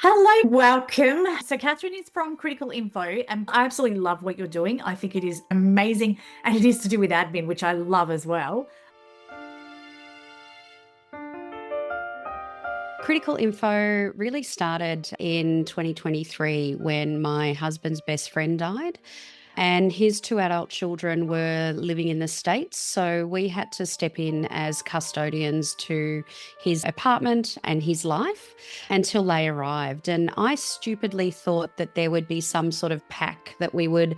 Hello, welcome. So, Catherine is from Critical Info, and I absolutely love what you're doing. I think it is amazing, and it is to do with admin, which I love as well. Critical Info really started in 2023 when my husband's best friend died. And his two adult children were living in the States. So we had to step in as custodians to his apartment and his life until they arrived. And I stupidly thought that there would be some sort of pack that we would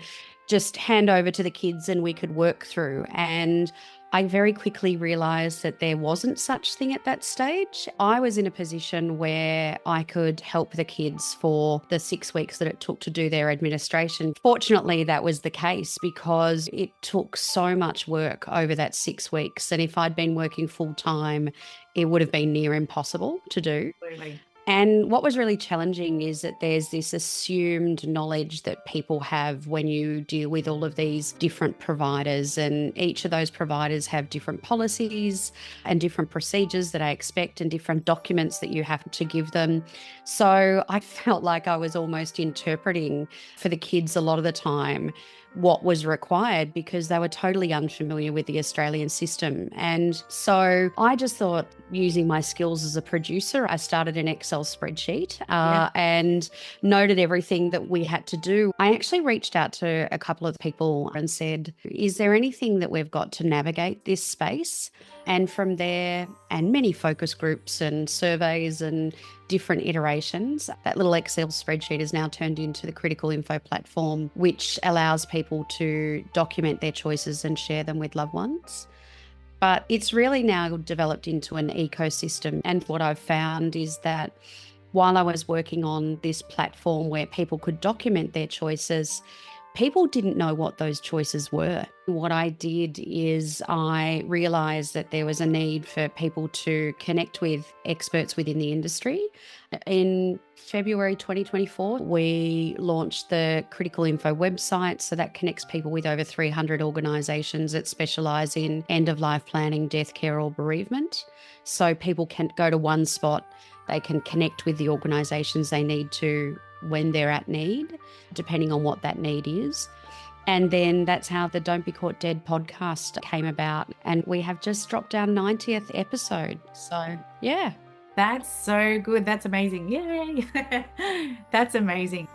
just hand over to the kids and we could work through. And I very quickly realized that there wasn't such thing at that stage. I was in a position where I could help the kids for the 6 weeks that it took to do their administration. Fortunately, that was the case because it took so much work over that 6 weeks. And if I'd been working full time, it would have been near impossible to do. Absolutely. And what was really challenging is that there's this assumed knowledge that people have when you deal with all of these different providers, and each of those providers have different policies and different procedures that I expect and different documents that you have to give them. So I felt like I was almost interpreting for the kids a lot of the time what was required because they were totally unfamiliar with the Australian system. And so I just thought, using my skills as a producer, I started an Excel spreadsheet and noted everything that we had to do. I actually reached out to a couple of people and said, is there anything that we've got to navigate this space? And from there, and many focus groups and surveys and different iterations, that little Excel spreadsheet is now turned into the Critical Info platform, which allows people to document their choices and share them with loved ones. But it's really now developed into an ecosystem. And what I've found is that while I was working on this platform where people could document their choices, people didn't know what those choices were. What I did is I realized that there was a need for people to connect with experts within the industry. In February 2024, we launched the Critical Info website. So that connects people with over 300 organisations that specialise in end-of-life planning, death care or bereavement. So people can go to one spot, they can connect with the organisations they need to when they're at need, depending on what that need is. And then that's how the Don't Be Caught Dead podcast came about. And we have just dropped our 90th episode. So, yeah. That's so good. That's amazing. Yay. That's amazing.